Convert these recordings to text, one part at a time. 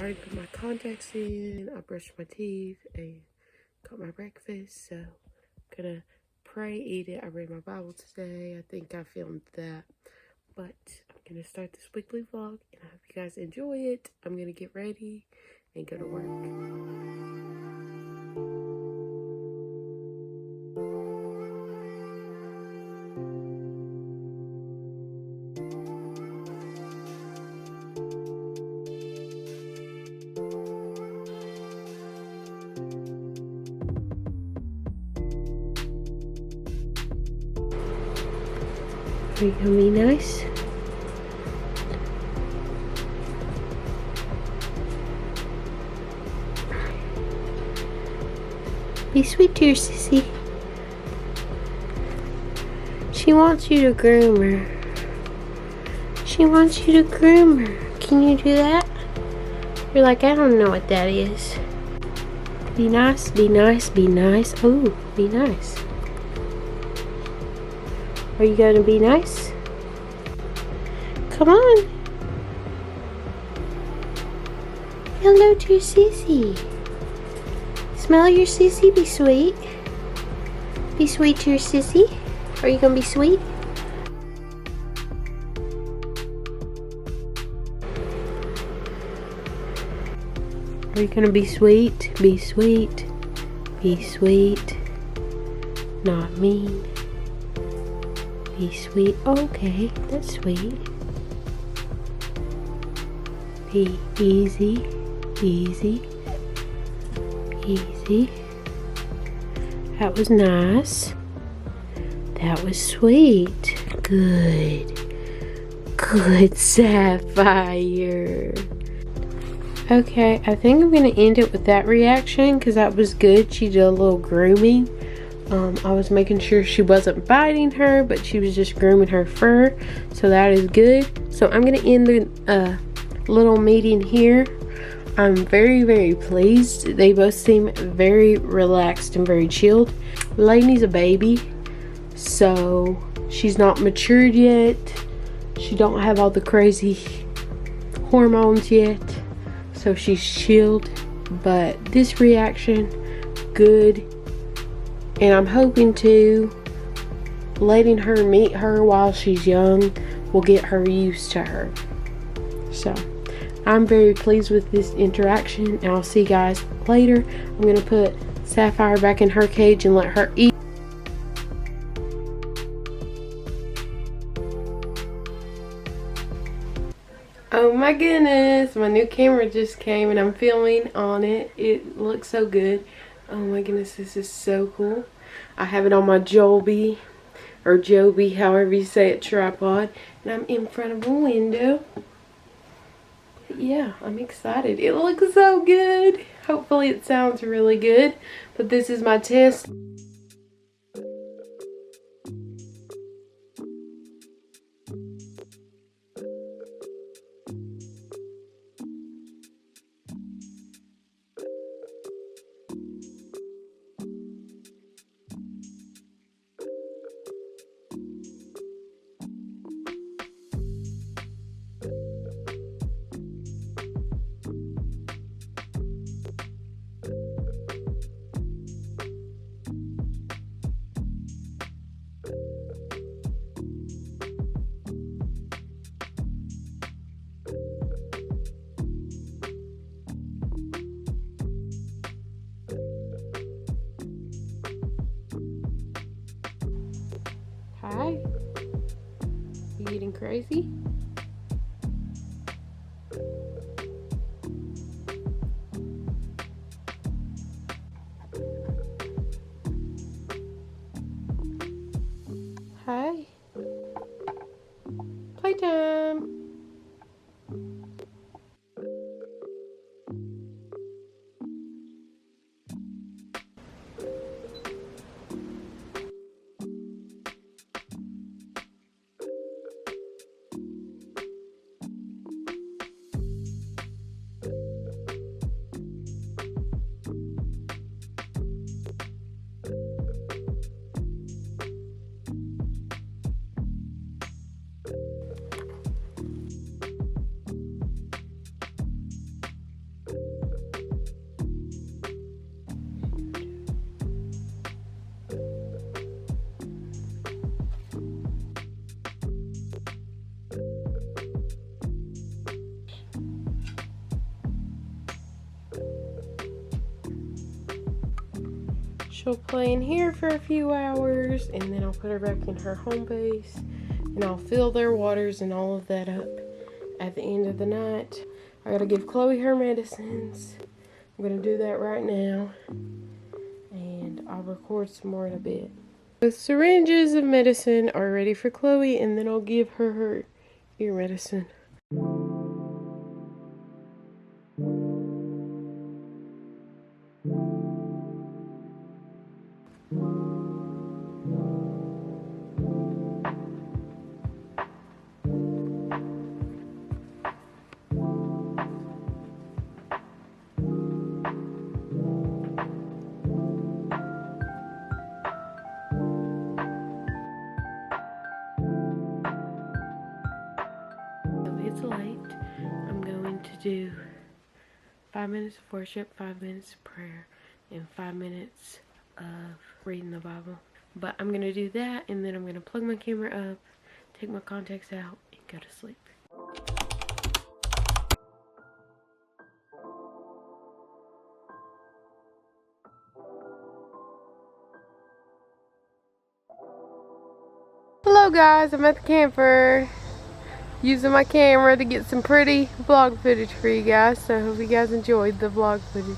already put my contacts in, I brushed my teeth, and got my breakfast, so I'm gonna pray, eat it. I read my Bible today. I think I filmed that, but I'm gonna start this weekly vlog, and I hope you guys enjoy it. I'm gonna get ready and go to work. Are you gonna be nice? Be sweet to your sissy. She wants you to groom her. She wants you to groom her. Can you do that? You're like, I don't know what that is. Be nice, be nice, be nice. Ooh, be nice. Are you gonna be nice? Come on. Hello to your sissy. Smell your sissy, be sweet. Be sweet to your sissy. Are you gonna be sweet? Are you gonna be sweet? Be sweet. Be sweet. Not mean. Be sweet. Okay, that's sweet. Be easy. Easy. Easy. That was nice. That was sweet. Good. Good, Sapphire. Okay, I think I'm going to end it with that reaction because that was good. She did a little grooming. I was making sure she wasn't biting her, but she was just grooming her fur. So that is good. So I'm going to end the little meeting here. I'm very, very pleased. They both seem very relaxed and very chilled. Lainey's a baby, so she's not matured yet. She don't have all the crazy hormones yet, so she's chilled. But this reaction, good. And I'm hoping to letting her meet her while she's young will get her used to her. So I'm very pleased with this interaction, and I'll see you guys later. I'm going to put Sapphire back in her cage and let her eat. Oh my goodness, my new camera just came and I'm filming on it. It looks so good. Oh my goodness, this is so cool. I have it on my Joby, or Joby, however you say it, tripod, and I'm in front of a window. Yeah, I'm excited. It looks so good. Hopefully it sounds really good, but this is my test. Hi. You getting crazy? Hi. Playtime. She'll play in here for a few hours, and then I'll put her back in her home base, and I'll fill their waters and all of that up at the end of the night. I gotta give Chloe her medicines. I'm gonna do that right now, and I'll record some more in a bit. The syringes of medicine are ready for Chloe, and then I'll give her her ear medicine. It's late. I'm going to do 5 minutes of worship, 5 minutes of prayer, and 5 minutes of reading the Bible. But I'm going to do that, and then I'm going to plug my camera up, take my contacts out, and go to sleep. Hello guys, I'm at the camper using my camera to get some pretty vlog footage for you guys, so I hope you guys enjoyed the vlog footage.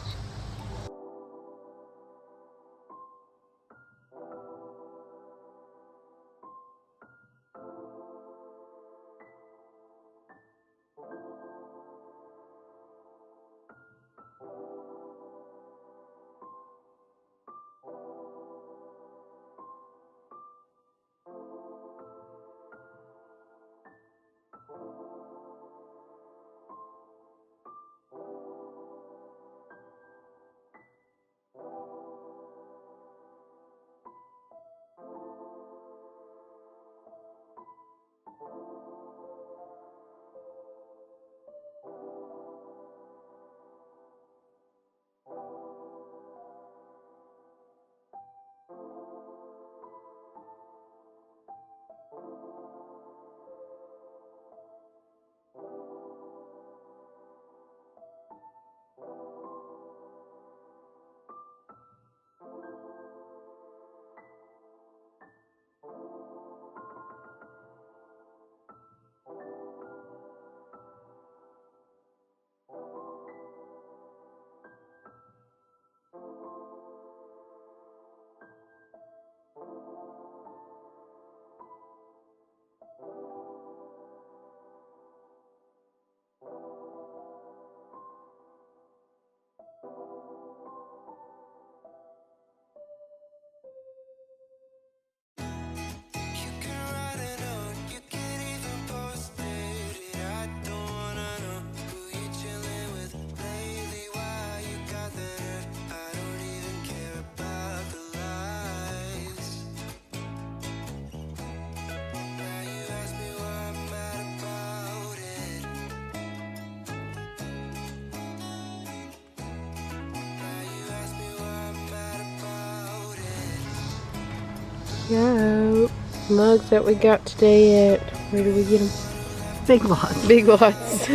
Yo, mugs that we got today at, where did we get them? Big Lots. Big Lots.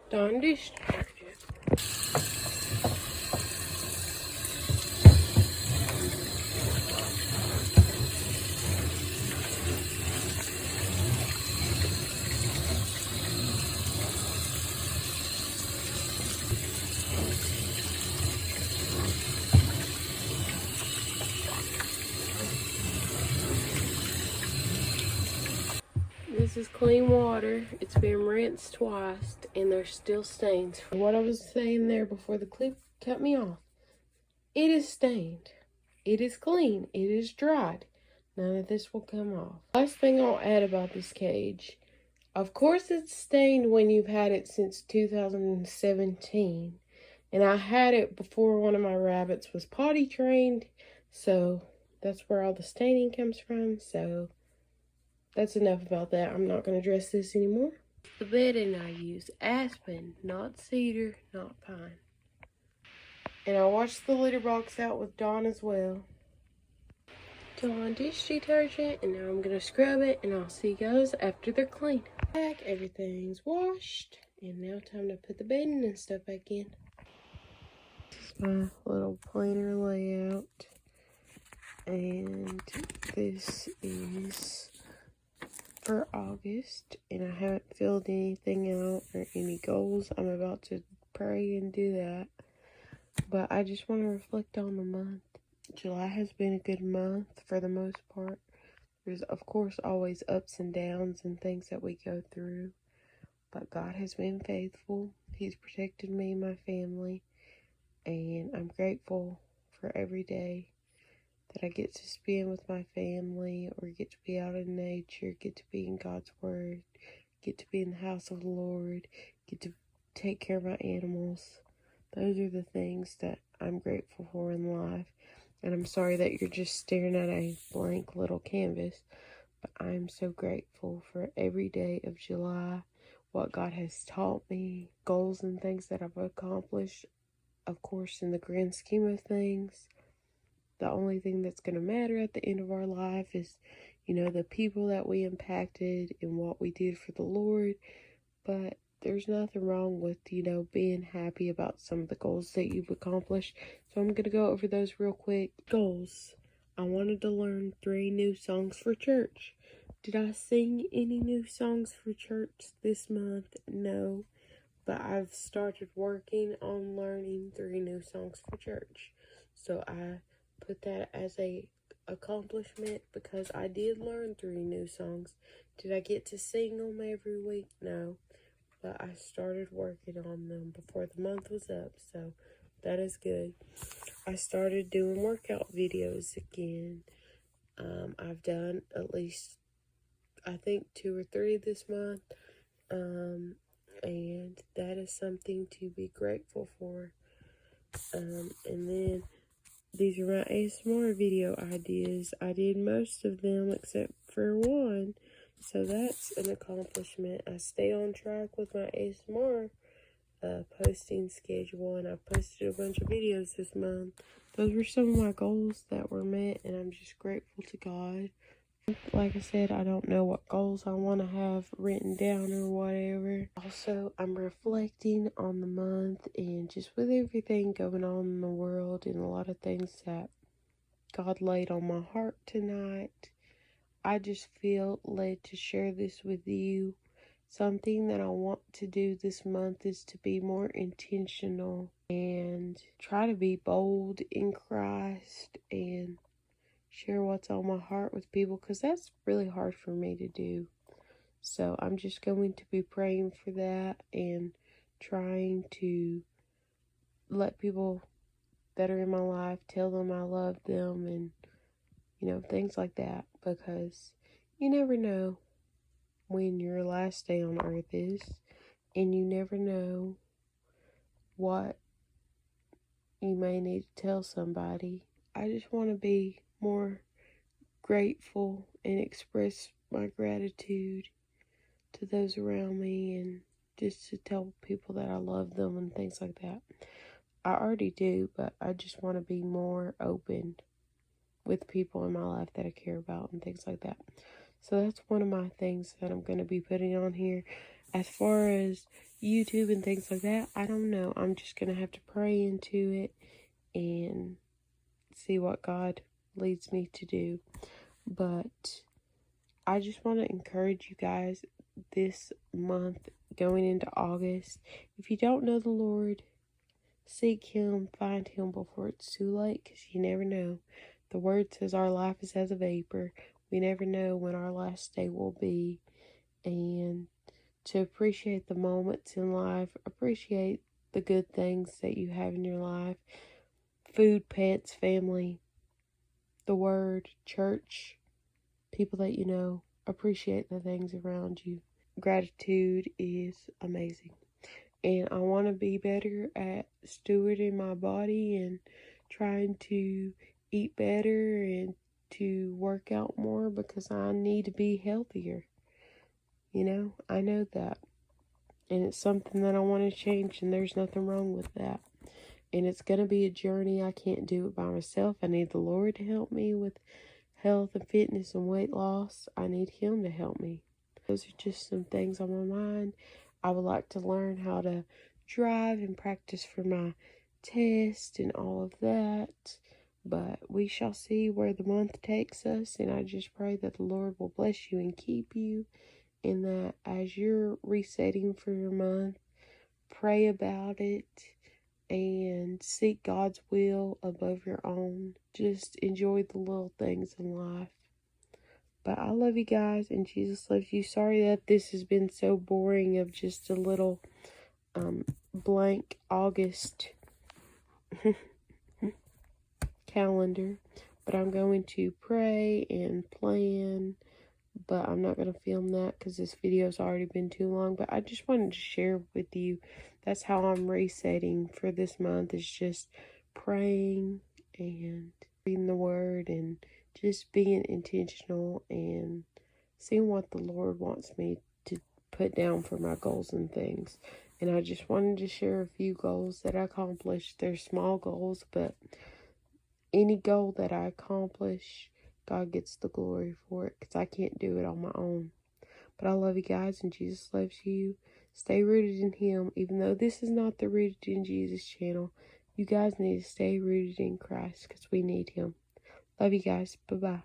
Dawn dish detergent. This is clean water. It's been rinsed twice, and there's still stains. What I was saying there before the clip cut me off. It is stained. It is clean. It is dried. None of this will come off. Last thing I'll add about this cage. Of course it's stained when you've had it since 2017. And I had it before one of my rabbits was potty trained. So that's where all the staining comes from. So that's enough about that. I'm not going to dress this anymore. The bedding I use, aspen, not cedar, not pine. And I washed the litter box out with Dawn as well. Dawn dish detergent, and now I'm going to scrub it, and I'll see you guys after they're clean. Back, everything's washed, and now time to put the bedding and stuff back in. This is my little planner layout, and this is for August, and I haven't filled anything out or any goals. I'm about to pray and do that, but I just want to reflect on the month. July has been a good month for the most part. There's of course always ups and downs and things that we go through, but God has been faithful. He's protected me and my family, and I'm grateful for every day that I get to spend with my family, or get to be out in nature, get to be in God's Word, get to be in the house of the Lord, get to take care of my animals. Those are the things that I'm grateful for in life. And I'm sorry that you're just staring at a blank little canvas, but I'm so grateful for every day of July, what God has taught me, goals and things that I've accomplished. Of course, in the grand scheme of things, the only thing that's going to matter at the end of our life is, the people that we impacted and what we did for the Lord. But there's nothing wrong with, being happy about some of the goals that you've accomplished. So I'm going to go over those real quick. Goals. I wanted to learn 3 new songs for church. Did I sing any new songs for church this month? No. But I've started working on learning 3 new songs for church. So I put that as a accomplishment because I did learn 3 new songs. Did I get to sing them every week? No. But I started working on them before the month was up, so that is good. I started doing workout videos again. I've done at least, I think, 2 or 3 this month, and that is something to be grateful for. And then these are my ASMR video ideas. I did most of them except for one. So that's an accomplishment. I stay on track with my ASMR posting schedule, and I posted a bunch of videos this month. Those were some of my goals that were met, and I'm just grateful to God. Like I said, I don't know what goals I want to have written down or whatever. Also, I'm reflecting on the month, and just with everything going on in the world and a lot of things that God laid on my heart tonight, I just feel led to share this with you. Something that I want to do this month is to be more intentional and try to be bold in Christ and share what's on my heart with people, because that's really hard for me to do. So I'm just going to be praying for that and trying to let people that are in my life, tell them I love them, and things like that, because you never know when your last day on earth is, and you never know what you may need to tell somebody. I just want to be more grateful and express my gratitude to those around me, and just to tell people that I love them and things like that. I already do, but I just want to be more open with people in my life that I care about and things like that. So that's one of my things that I'm going to be putting on here. As far as YouTube and things like that, I don't know. I'm just going to have to pray into it and see what God leads me to do. But I just want to encourage you guys this month going into August. If you don't know the Lord, seek Him, find Him before it's too late, because you never know. The Word says our life is as a vapor. We never know when our last day will be. And to appreciate the moments in life, appreciate the good things that you have in your life. Food, pets, family, the Word, church, people that you know. Appreciate the things around you. Gratitude is amazing. And I want to be better at stewarding my body and trying to eat better and to work out more, because I need to be healthier. You know, I know that. And it's something that I want to change, and there's nothing wrong with that. And it's going to be a journey. I can't do it by myself. I need the Lord to help me with health and fitness and weight loss. I need Him to help me. Those are just some things on my mind. I would like to learn how to drive and practice for my test and all of that. But we shall see where the month takes us. And I just pray that the Lord will bless you and keep you. And that as you're resetting for your month, pray about it and seek God's will above your own. Just enjoy the little things in life. But I love you guys, and Jesus loves you. Sorry that this has been so boring of just a little blank August calendar. But I'm going to pray and plan. But I'm not going to film that because this video's already been too long. But I just wanted to share with you. That's how I'm resetting for this month, is just praying and reading the Word and just being intentional and seeing what the Lord wants me to put down for my goals and things. And I just wanted to share a few goals that I accomplished. They're small goals, but any goal that I accomplish, God gets the glory for it, because I can't do it on my own. But I love you guys, and Jesus loves you. Stay rooted in Him. Even though this is not the Rooted in Jesus channel, you guys need to stay rooted in Christ, because we need Him. Love you guys. Bye-bye.